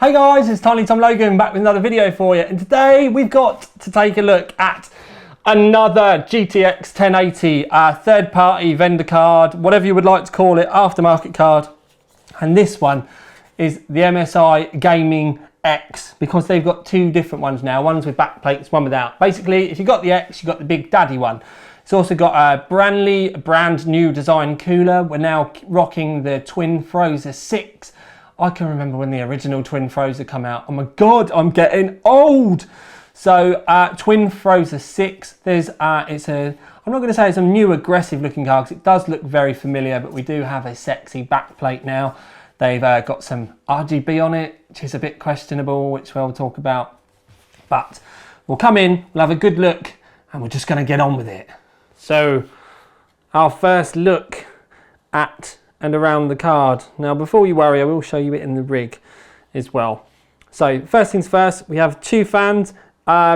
Hey guys, it's Tiny Tom Logan back with another video for you, and today we've got to take a look at another GTX 1080 third-party vendor card, whatever you would like to call it, aftermarket card. And this one is the MSI Gaming X, because they've got two different ones now. One's with back plates, one without. Basically, if you got the X, you got the big daddy one. It's also got a brand new design cooler. We're now rocking the TwinFrozR 6. I can remember when the original TwinFrozR come out. Oh my God, I'm getting old. So TwinFrozR 6, I'm not going to say it's a new aggressive looking card because it does look very familiar, but we do have a sexy backplate now. They've got some RGB on it, which is a bit questionable, which we'll talk about. But we'll come in, we'll have a good look, and we're just going to get on with it. So our first look at and around the card. Now before you worry, I will show you it in the rig as well. So first things first, we have two fans.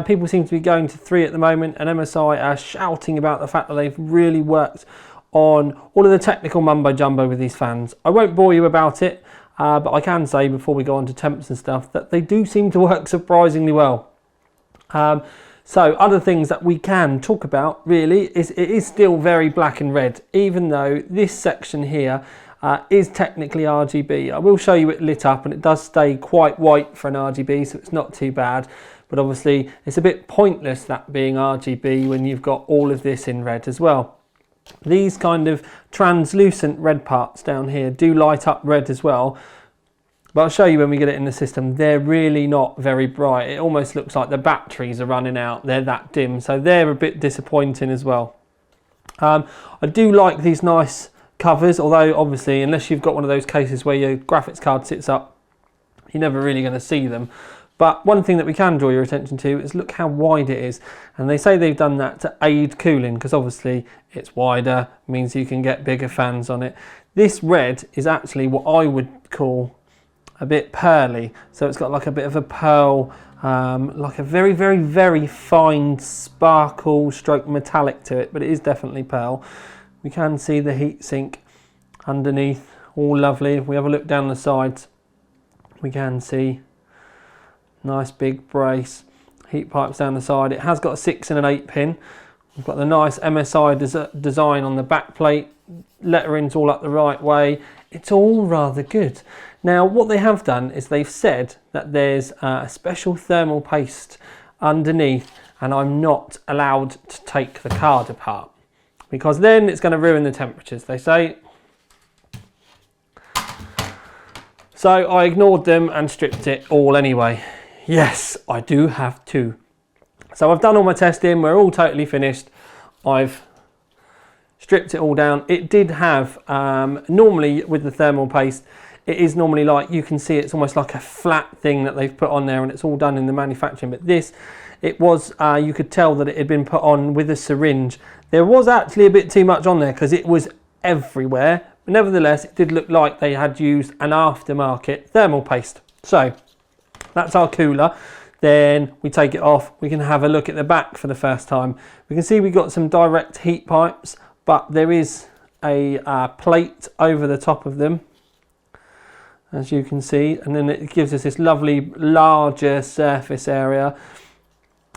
People seem to be going to 3 at the moment, and MSI are shouting about the fact that they've really worked on all of the technical mumbo jumbo with these fans. I won't bore you about it, but I can say before we go on to temps and stuff that they do seem to work surprisingly well. So other things that we can talk about really is it is still very black and red, even though this section here is technically RGB. I will show you it lit up, and it does stay quite white for an RGB, so it's not too bad. But obviously it's a bit pointless that being RGB when you've got all of this in red as well. These kind of translucent red parts down here do light up red as well. But I'll show you when we get it in the system. They're really not very bright. It almost looks like the batteries are running out. They're that dim, so they're a bit disappointing as well. I do like these nice covers, although obviously unless you've got one of those cases where your graphics card sits up, you're never really going to see them. But one thing that we can draw your attention to is look how wide it is. And they say they've done that to aid cooling, because obviously it's wider, means you can get bigger fans on it. This red is actually what I would call a bit pearly, so it's got like a bit of a pearl, like a very, very, very fine sparkle stroke metallic to it, but it is definitely pearl. We can see the heat sink underneath, all lovely. If we have a look down the sides, we can see nice big brace, heat pipes down the side. It has got a 6 and an 8 pin. We've got the nice MSI design on the back plate, lettering's all up the right way. It's all rather good. Now what they have done is they've said that there's a special thermal paste underneath, and I'm not allowed to take the card apart because then it's going to ruin the temperatures, they say. So I ignored them and stripped it all anyway. Yes, I do have to. So I've done all my testing, we're all totally finished. I've stripped it all down. It did have, normally with the thermal paste, it is normally like, you can see it's almost like a flat thing that they've put on there, and it's all done in the manufacturing. But this, it was, you could tell that it had been put on with a syringe. There was actually a bit too much on there because it was everywhere. But nevertheless, it did look like they had used an aftermarket thermal paste. So that's our cooler. Then we take it off. We can have a look at the back for the first time. We can see we've got some direct heat pipes, but there is a plate over the top of them, as you can see, and then it gives us this lovely larger surface area.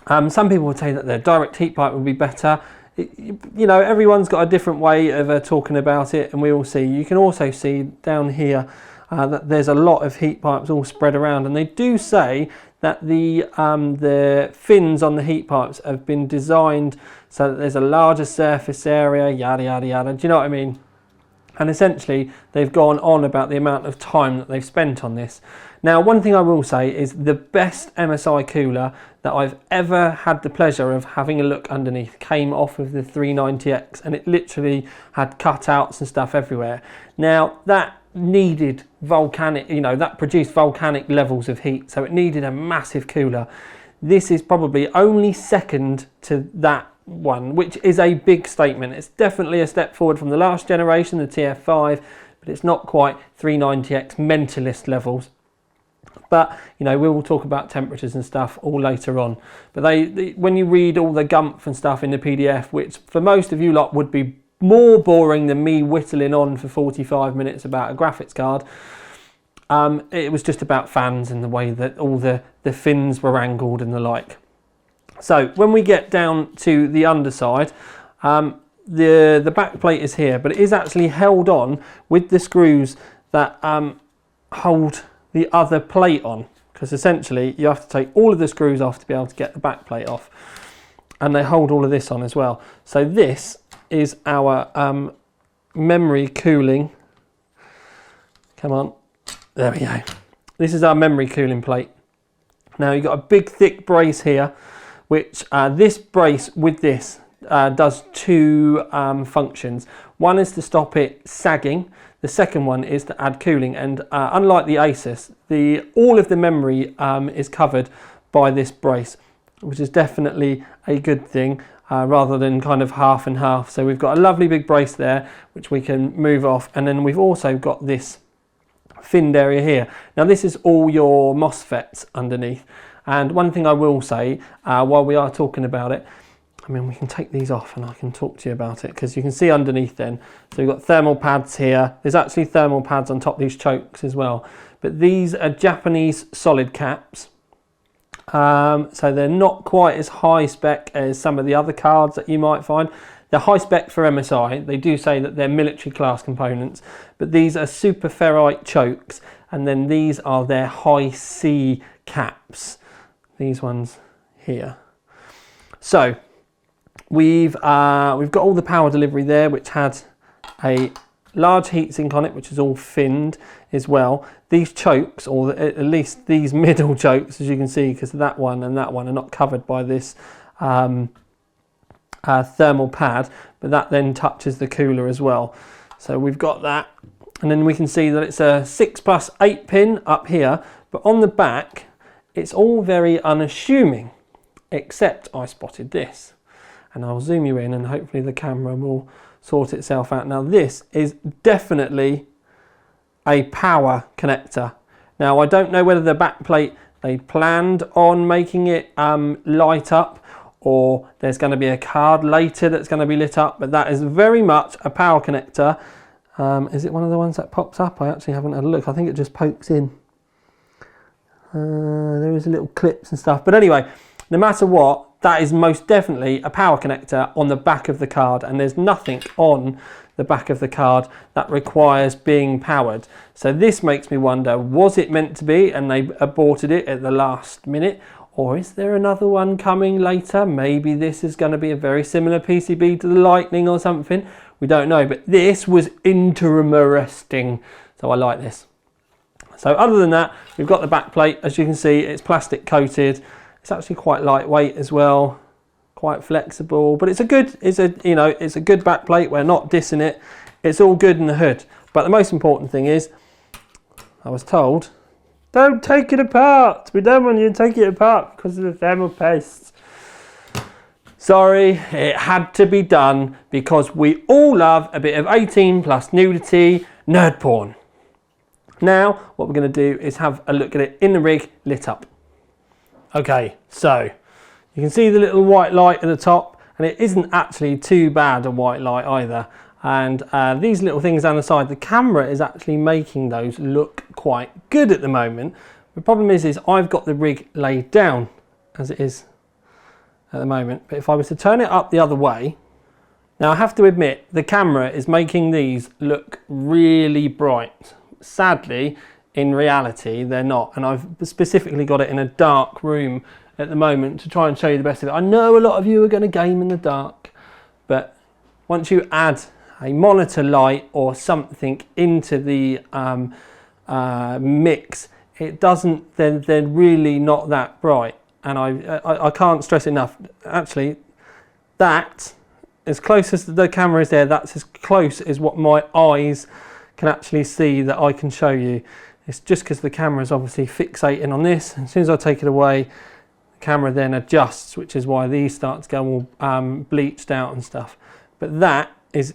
Some people would say that the direct heat pipe would be better. You know, everyone's got a different way of talking about it, and we all see. You can also see down here that there's a lot of heat pipes all spread around, and they do say that the fins on the heat pipes have been designed so that there's a larger surface area, yada yada yada. Do you know what I mean? And essentially they've gone on about the amount of time that they've spent on this. Now one thing I will say is the best MSI cooler that I've ever had the pleasure of having a look underneath came off of the 390X, and it literally had cutouts and stuff everywhere. Now that needed volcanic, you know, that produced volcanic levels of heat, so it needed a massive cooler. This is probably only second to that one, which is a big statement. It's definitely a step forward from the last generation, the TF5, but it's not quite 390X mentalist levels. But you know, we will talk about temperatures and stuff all later on. But when you read all the gumph and stuff in the PDF, which for most of you lot would be more boring than me whittling on for 45 minutes about a graphics card, it was just about fans and the way that all the fins were angled and the like. So when we get down to the underside, the back plate is here, but it is actually held on with the screws that hold the other plate on, because essentially you have to take all of the screws off to be able to get the back plate off, and they hold all of this on as well. So this is our memory cooling. Come on, there we go. This is our memory cooling plate. Now you've got a big thick brace here, which this brace with this does two functions. One is to stop it sagging. The second one is to add cooling, and unlike the Asus, all of the memory is covered by this brace, which is definitely a good thing, rather than kind of half and half. So we've got a lovely big brace there which we can move off, and then we've also got this finned area here. Now this is all your MOSFETs underneath, and one thing I will say while we are talking about it, I mean, we can take these off and I can talk to you about it, because you can see underneath then. So we've got thermal pads here. There's actually thermal pads on top of these chokes as well. But these are Japanese solid caps. So they're not quite as high spec as some of the other cards that you might find. They're high spec for MSI. They do say that they're military class components. But these are super ferrite chokes. And then these are their high C caps. These ones here. So we've got all the power delivery there, which had a large heatsink on it, which is all finned as well. These chokes, or at least these middle chokes, as you can see, because that one and that one are not covered by this thermal pad, but that then touches the cooler as well. So we've got that, and then we can see that it's a 6+8 pin up here, but on the back it's all very unassuming, except I spotted this. And I'll zoom you in and hopefully the camera will sort itself out. Now this is definitely a power connector. Now I don't know whether the back plate, they planned on making it light up, or there's going to be a card later that's going to be lit up, but that is very much a power connector. Is it one of the ones that pops up? I actually haven't had a look. I think it just pokes in. There is a little clips and stuff, but anyway, no matter what, that is most definitely a power connector on the back of the card, and there's nothing on the back of the card that requires being powered. So this makes me wonder, was it meant to be and they aborted it at the last minute, or is there another one coming later? Maybe this is going to be a very similar PCB to the Lightning or something. We don't know, but this was interesting, so I like this. So other than that, we've got the back plate. As you can see, it's plastic coated. It's actually quite lightweight as well, quite flexible, but it's a good back plate. We're not dissing it. It's all good in the hood. But the most important thing is, I was told, don't take it apart. We don't want you to take it apart because of the thermal paste. Sorry, it had to be done because we all love a bit of 18+ nudity, nerd porn. Now, what we're going to do is have a look at it in the rig, lit up. Okay, so you can see the little white light at the top, and it isn't actually too bad a white light either. And these little things down the side, the camera is actually making those look quite good at the moment. The problem is I've got the rig laid down as it is at the moment. But if I was to turn it up the other way, now I have to admit the camera is making these look really bright. Sadly, in reality, they're not, and I've specifically got it in a dark room at the moment to try and show you the best of it. I know a lot of you are going to game in the dark, but once you add a monitor light or something into the mix, it doesn't, they're really not that bright. And I can't stress enough, actually, that, as close as the camera is there, that's as close as what my eyes can actually see that I can show you. It's just because the camera is obviously fixating on this. As soon as I take it away, the camera then adjusts, which is why these start to go all bleached out and stuff. But that is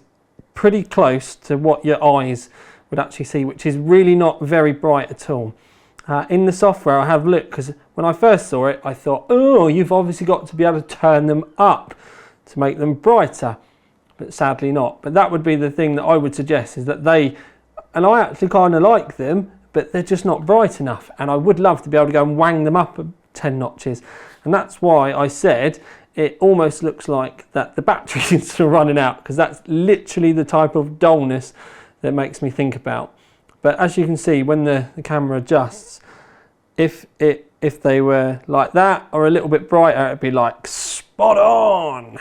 pretty close to what your eyes would actually see, which is really not very bright at all. In the software, I have looked, because when I first saw it, I thought, oh, you've obviously got to be able to turn them up to make them brighter. But sadly not. But that would be the thing that I would suggest, is that they, and I actually kind of like them, but they're just not bright enough, and I would love to be able to go and wang them up 10 notches, and that's why I said it almost looks like that the battery is still running out, because that's literally the type of dullness that makes me think about. But as you can see, when the camera adjusts, if they were like that or a little bit brighter, it'd be like spot on.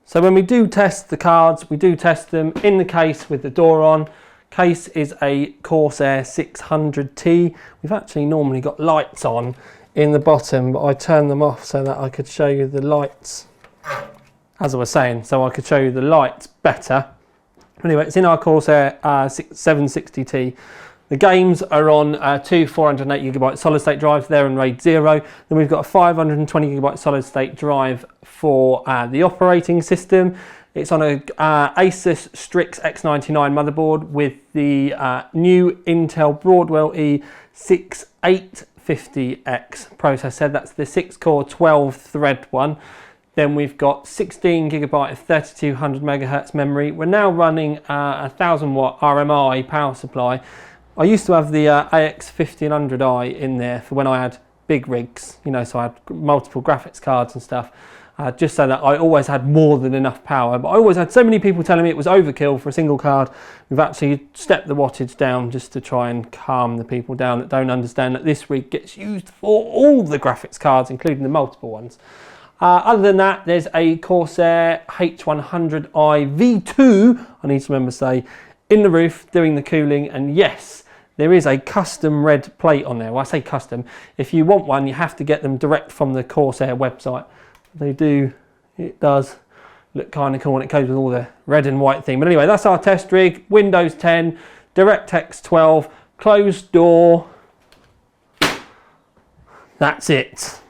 So when we do test the cards, we do test them in the case with the door on. Case is a Corsair 600T. We've actually normally got lights on in the bottom, but I turned them off so that I could show you the lights, as I was saying, so I could show you the lights better. Anyway, it's in our Corsair 760T. The games are on two 408GB solid state drives there in RAID 0. Then we've got a 520GB solid state drive for the operating system. It's on a Asus Strix X99 motherboard with the new Intel Broadwell-e 6850X processor. That's the 6-core 12-thread one. Then we've got 16GB of 3200MHz memory. We're now running a 1000-watt RMI power supply. I used to have the AX1500i in there for when I had big rigs, you know, so I had multiple graphics cards and stuff, just so that I always had more than enough power. But I always had so many people telling me it was overkill for a single card. We've actually stepped the wattage down just to try and calm the people down that don't understand that this rig gets used for all the graphics cards, including the multiple ones. Other than that, there's a Corsair H100i V2, I need to remember to say, in the roof doing the cooling, and yes, there is a custom red plate on there. Well, I say custom, if you want one you have to get them direct from the Corsair website. They do, it does look kind of cool, and it goes with all the red and white theme. But anyway, that's our test rig. Windows 10, DirectX 12, closed door. That's it.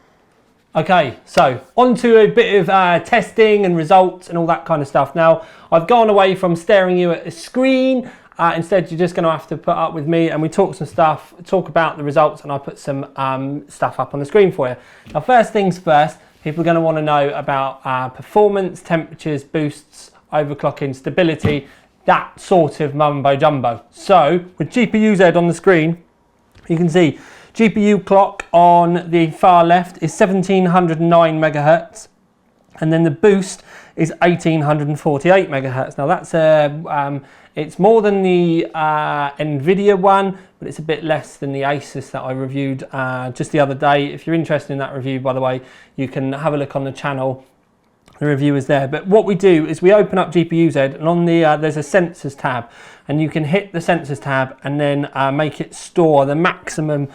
Okay, so on to a bit of testing and results and all that kind of stuff. Now, I've gone away from staring you at a screen. Instead, you're just going to have to put up with me, and we talk some stuff, talk about the results, and I'll put some stuff up on the screen for you. Now, first things first, people are going to want to know about performance, temperatures, boosts, overclocking, stability, that sort of mumbo jumbo. So, with GPU-Z on the screen, you can see GPU clock on the far left is 1709 megahertz, and then the boost is 1848 megahertz. Now that's it's more than the Nvidia one, but it's a bit less than the Asus that I reviewed just the other day. If you're interested in that review, by the way, you can have a look on the channel. The review is there. But what we do is we open up GPU-Z, and on the there's a sensors tab, and you can hit the sensors tab and then make it store the maximum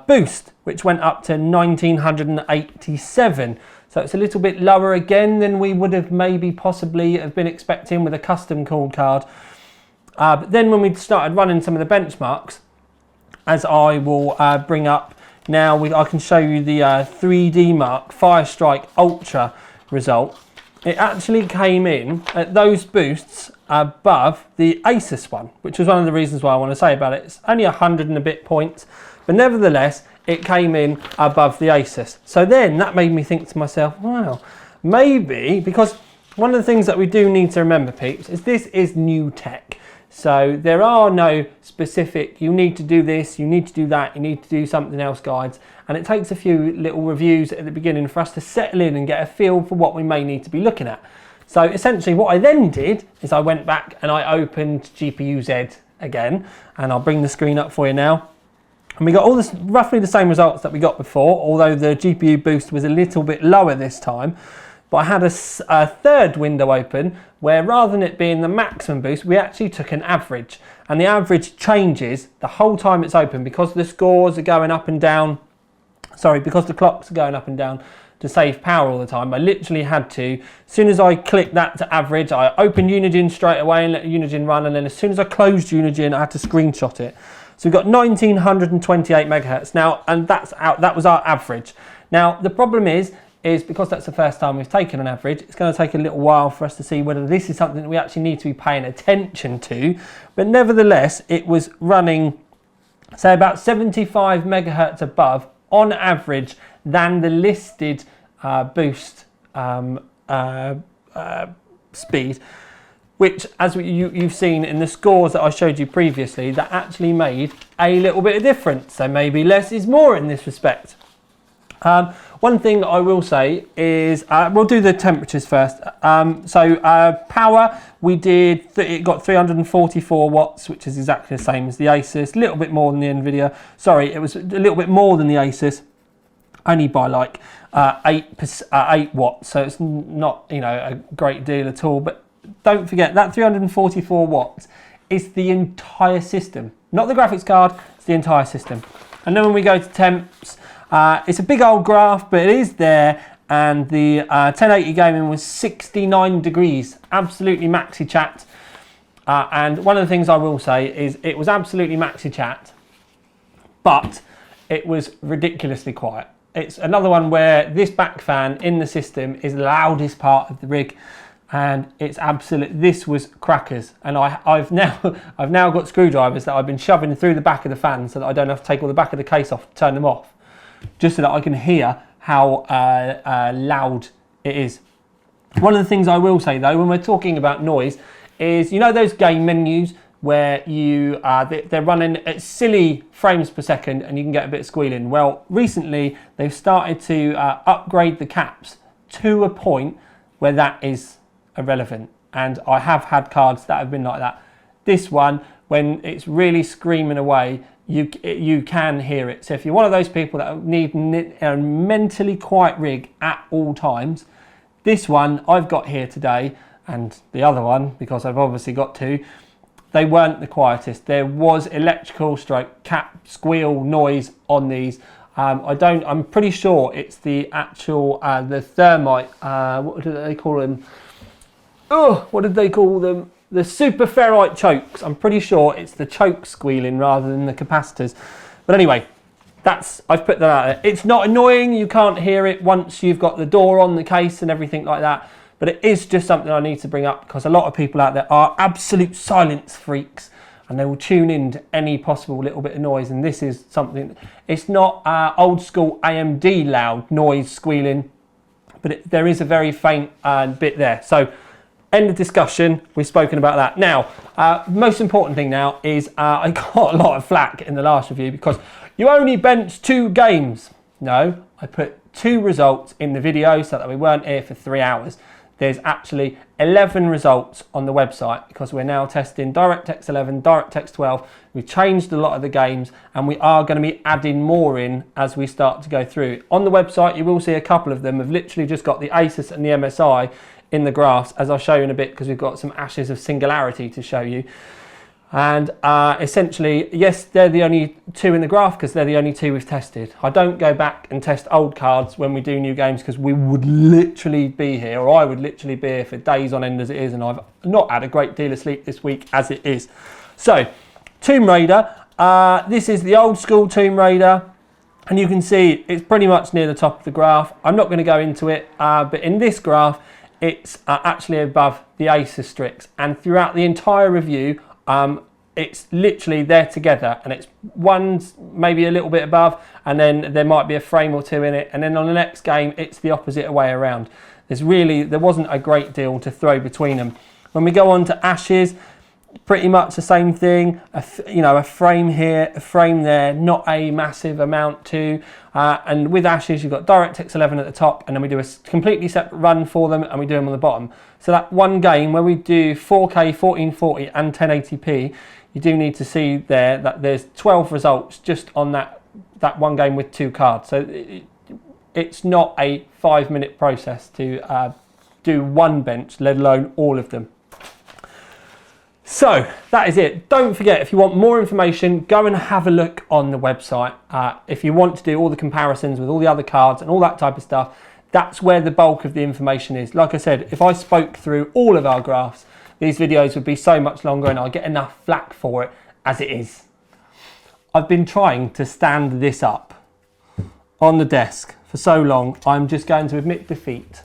boost, which went up to 1987. So it's a little bit lower again than we would have maybe possibly have been expecting with a custom cooled card. But then when we started running some of the benchmarks, as I will bring up now, I can show you the 3D Mark Firestrike Ultra result. It actually came in at those boosts above the Asus one, which was one of the reasons why I want to say about it. It's only 100 and a bit points, but nevertheless, it came in above the Asus. So then that made me think to myself, wow, maybe, because one of the things that we do need to remember, peeps, is this is new tech. So there are no specific, you need to do this, you need to do that, you need to do something else guides. And it takes a few little reviews at the beginning for us to settle in and get a feel for what we may need to be looking at. So essentially what I then did is I went back and I opened GPU-Z again, and I'll bring the screen up for you now. And we got all this roughly the same results that we got before, although the GPU boost was a little bit lower this time. But I had a third window open where rather than it being the maximum boost, we actually took an average. And the average changes the whole time it's open because the scores are going up and down. Sorry, because the clocks are going up and down to save power all the time. I literally had to, as soon as I clicked that to average, I opened Unigine straight away and let Unigine run. And then as soon as I closed Unigine, I had to screenshot it. So we've got 1928 megahertz now, and that's out. That was our average. Now, the problem is because that's the first time we've taken an average, it's going to take a little while for us to see whether this is something that we actually need to be paying attention to. But nevertheless, it was running, say, about 75 megahertz above on average than the listed boost speed. which, as you've seen in the scores that I showed you previously, that actually made a little bit of difference. So maybe less is more in this respect. One thing I will say is, we'll do the temperatures first. Power, we did, it got 344 watts, which is exactly the same as the Asus, a little bit more than the Nvidia. Sorry, it was a little bit more than the Asus, only by like 8 watts. So it's not, you know, a great deal at all. But don't forget that 344 watts is the entire system, not the graphics card, it's the entire system. And then when we go to temps, it's a big old graph, but it is there, and the 1080 gaming was 69 degrees, absolutely maxi chat. And one of the things I will say is it was absolutely maxi chat, but it was ridiculously quiet. It's another one where this back fan in the system is the loudest part of the rig, and it's absolute. This was crackers, and I've now got screwdrivers that I've been shoving through the back of the fan so that I don't have to take all the back of the case off to turn them off, just so that I can hear how loud it is. One of the things I will say though, when we're talking about noise, is, you know, those game menus where you they're running at silly frames per second and you can get a bit of squealing. Well, recently they've started to upgrade the caps to a point where that is irrelevant, and I have had cards that have been like that. This one, when it's really screaming away, you can hear it. So if you're one of those people that need a mentally quiet rig at all times, this one I've got here today, and the other one, because I've obviously got two, they weren't the quietest. There was electrical stroke cap squeal noise on these. I'm pretty sure it's the actual the thermite. What did they call them? Oh, what did they call them? The super ferrite chokes. I'm pretty sure it's the choke squealing rather than the capacitors. But anyway, I've put that out there. It's not annoying. You can't hear it once you've got the door on the case and everything like that. But it is just something I need to bring up, because a lot of people out there are absolute silence freaks, and they will tune in to any possible little bit of noise. And this is something, it's not old school AMD loud noise squealing, but there is a very faint bit there. So end of discussion, we've spoken about that. Now, most important thing now is I got a lot of flack in the last review because you only benched 2 games. No, I put 2 results in the video so that we weren't here for 3 hours. There's actually 11 results on the website because we're now testing DirectX 11, DirectX 12. We've changed a lot of the games, and we are going to be adding more in as we start to go through. On the website, you will see a couple of them have literally just got the Asus and the MSI in the graphs, as I'll show you in a bit, because we've got some ashes of singularity to show you. And essentially, yes, they're the only 2 in the graph because they're the only 2 we've tested. I don't go back and test old cards when we do new games, because we would literally be here, or I would literally be here for days on end as it is, and I've not had a great deal of sleep this week as it is. So, Tomb Raider, this is the old school Tomb Raider, and you can see it's pretty much near the top of the graph. I'm not going to go into it, but in this graph, it's actually above the Asus Strix, and throughout the entire review, it's literally there together, and it's one's maybe a little bit above, and then there might be a frame or 2 in it, and then on the next game it's the opposite way around. There wasn't a great deal to throw between them. When we go on to ashes, pretty much the same thing. A frame here, a frame there, not a massive amount too. And with ashes, you've got DirectX 11 at the top, and then we do a completely separate run for them, and we do them on the bottom. So that one game where we do 4K, 1440 and 1080p, you do need to see there that there's 12 results just on that one game with 2 cards. So it's not a 5-minute process to do one bench, let alone all of them. So that is it. Don't forget, if you want more information, go and have a look on the website. If you want to do all the comparisons with all the other cards and all that type of stuff, that's where the bulk of the information is. Like I said, if I spoke through all of our graphs, these videos would be so much longer, and I'll get enough flack for it as it is. I've been trying to stand this up on the desk for so long, I'm just going to admit defeat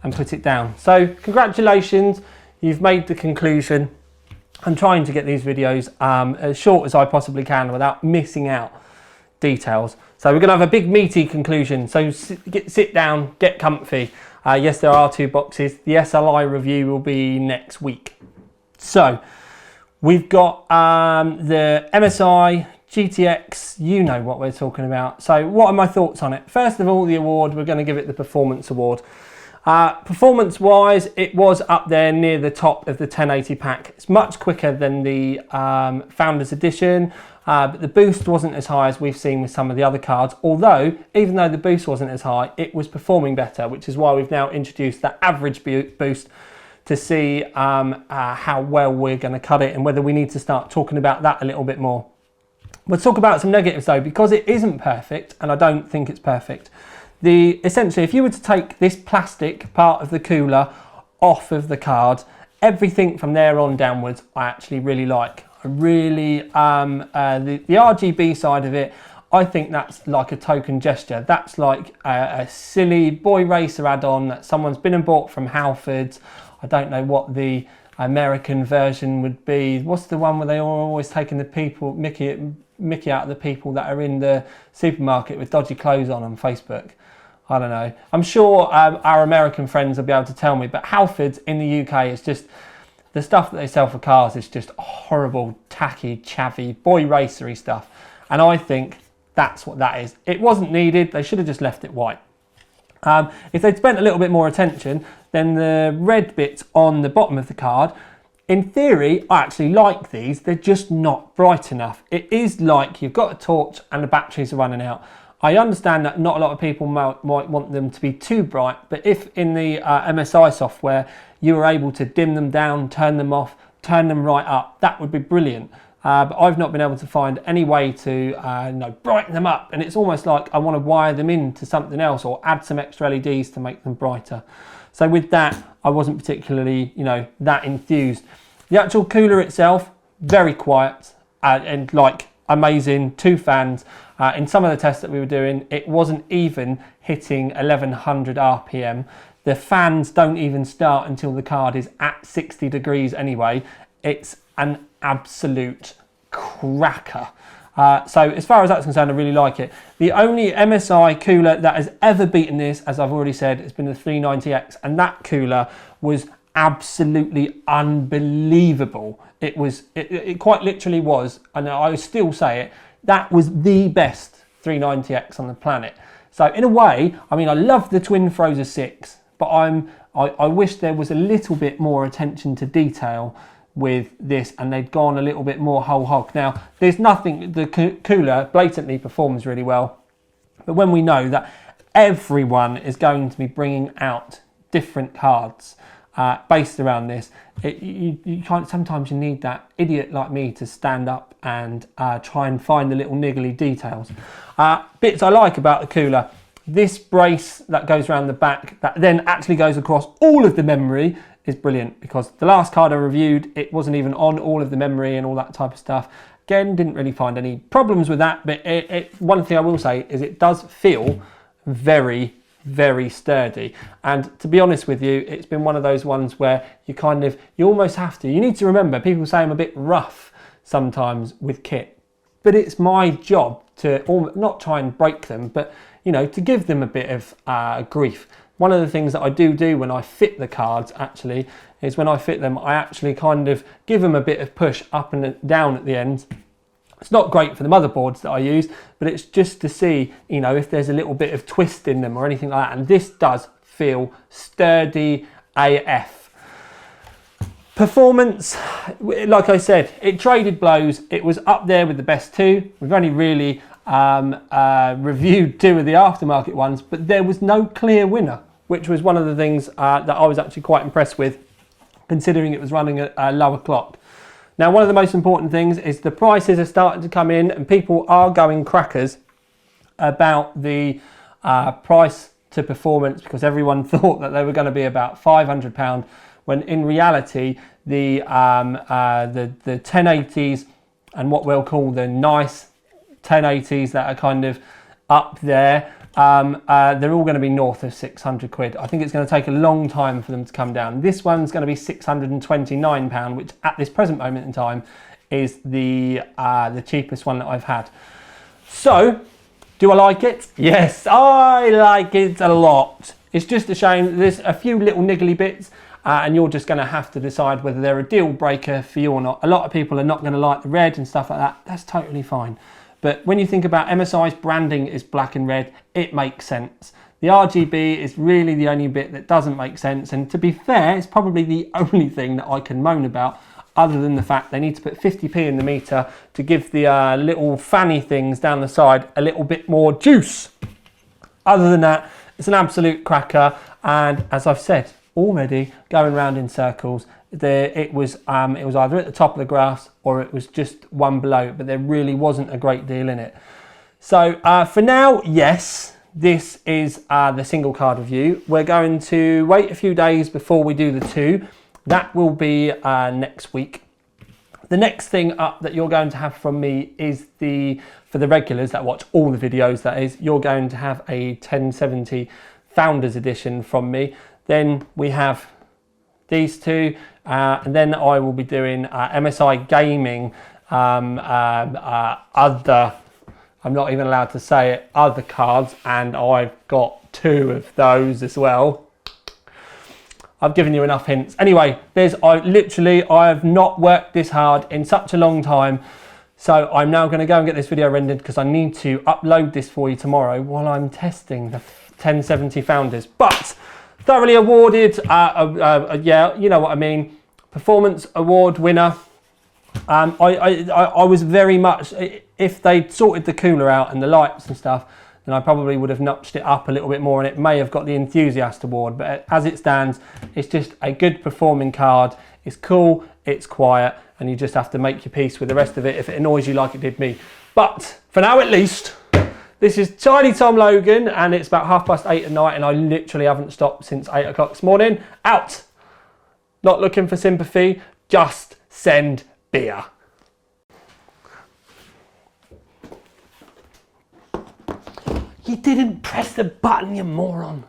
and put it down. So congratulations, you've made the conclusion. I'm trying to get these videos as short as I possibly can without missing out details. So we're going to have a big meaty conclusion. So sit down, get comfy. Yes, there are 2 boxes. The SLI review will be next week. So we've got the MSI GTX, you know what we're talking about. So what are my thoughts on it? First of all, the award, we're going to give it the Performance Award. Performance wise, it was up there near the top of the 1080 pack. It's much quicker than the Founders Edition, but the boost wasn't as high as we've seen with some of the other cards. Although, even though the boost wasn't as high, it was performing better, which is why we've now introduced that average boost to see how well we're going to cut it and whether we need to start talking about that a little bit more. We'll talk about some negatives though, because it isn't perfect, and I don't think it's perfect. Essentially, if you were to take this plastic part of the cooler off of the card, everything from there on downwards I actually really like. I really, the RGB side of it, I think that's like a token gesture. That's like a silly Boy Racer add-on that someone's been and bought from Halfords. I don't know what the American version would be. What's the one where they are always taking the people, Mickey out of the people that are in the supermarket with dodgy clothes on Facebook? I don't know. I'm sure our American friends will be able to tell me, but Halfords in the UK is just, the stuff that they sell for cars is just horrible, tacky, chavvy, Boy Racery stuff. And I think that's what that is. It wasn't needed. They should have just left it white. If they'd spent a little bit more attention, then the red bits on the bottom of the card, in theory, I actually like these. They're just not bright enough. It is like you've got a torch and the batteries are running out. I understand that not a lot of people might want them to be too bright, but if in the MSI software you were able to dim them down, turn them off, turn them right up, that would be brilliant. But I've not been able to find any way to brighten them up, and it's almost like I want to wire them into something else or add some extra LEDs to make them brighter. So with that, I wasn't particularly, that enthused. The actual cooler itself, very quiet and like amazing. 2 fans. In some of the tests that we were doing, it wasn't even hitting 1100 RPM. The fans don't even start until the card is at 60 degrees anyway. It's an absolute cracker. So as far as that's concerned, I really like it. The only MSI cooler that has ever beaten this, as I've already said, has been the 390X, and that cooler was absolutely unbelievable. It quite literally was, and I still say it, that was the best 390X on the planet. So in a way, I mean, I love the TwinFrozR 6, but I wish there was a little bit more attention to detail with this, and they'd gone a little bit more whole hog. Now, there's nothing, the cooler blatantly performs really well, but when we know that everyone is going to be bringing out different cards based around this, you can't, sometimes you need that idiot like me to stand up and try and find the little niggly details. Bits I like about the cooler, this brace that goes around the back that then actually goes across all of the memory is brilliant, because the last card I reviewed, it wasn't even on all of the memory and all that type of stuff. Again, didn't really find any problems with that, but one thing I will say is it does feel very, very sturdy. And to be honest with you, it's been one of those ones where you almost have to, you need to remember, people say I'm a bit rough sometimes with kit, but it's my job to not try and break them, but to give them a bit of grief. One of the things that I do when I fit the cards actually is when I fit them, I actually kind of give them a bit of push up and down at the end. It's not great for the motherboards that I use, but it's just to see, if there's a little bit of twist in them or anything like that. And this does feel sturdy AF. Performance, like I said, it traded blows. It was up there with the best 2. We've only really reviewed 2 of the aftermarket ones, but there was no clear winner, which was one of the things that I was actually quite impressed with, considering it was running at a lower clock. Now, one of the most important things is the prices are starting to come in, and people are going crackers about the price to performance, because everyone thought that they were going to be about £500, when in reality the 1080s and what we'll call the nice 1080s that are kind of up there, they're all going to be north of 600 quid. I think it's going to take a long time for them to come down. This one's going to be £629, which at this present moment in time is the cheapest one that I've had. So, do I like it? Yes, I like it a lot. It's just a shame there's a few little niggly bits. and you're just going to have to decide whether they're a deal breaker for you or not. A lot of people are not going to like the red and stuff like that. That's totally fine. But when you think about MSI's branding is black and red, it makes sense. The RGB is really the only bit that doesn't make sense, and to be fair, it's probably the only thing that I can moan about, other than the fact they need to put 50p in the meter to give the little fanny things down the side a little bit more juice. Other than that, it's an absolute cracker, and as I've said already, going round in circles, it was either at the top of the graphs or it was just one below, but there really wasn't a great deal in it. So for now, yes, this is the single card review. We're going to wait a few days before we do the two. That will be next week. The next thing up that you're going to have from me is for the regulars that watch all the videos, that is, you're going to have a 1070 Founders Edition from me. Then we have these two, and then I will be doing MSI Gaming other, I'm not even allowed to say it, other cards, and I've got two of those as well. I've given you enough hints. Anyway, I have not worked this hard in such a long time, so I'm now going to go and get this video rendered because I need to upload this for you tomorrow while I'm testing the 1070 Founders. But thoroughly awarded, yeah, you know what I mean, performance award winner. I was very much, if they'd sorted the cooler out and the lights and stuff, then I probably would have notched it up a little bit more, and it may have got the Enthusiast Award. But as it stands, it's just a good performing card. It's cool, it's quiet, and you just have to make your peace with the rest of it if it annoys you like it did me. But for now at least, this is Tiny Tom Logan, and it's about 8:30 at night, and I literally haven't stopped since 8 o'clock this morning. Out! Not looking for sympathy, just send beer. You didn't press the button, you moron.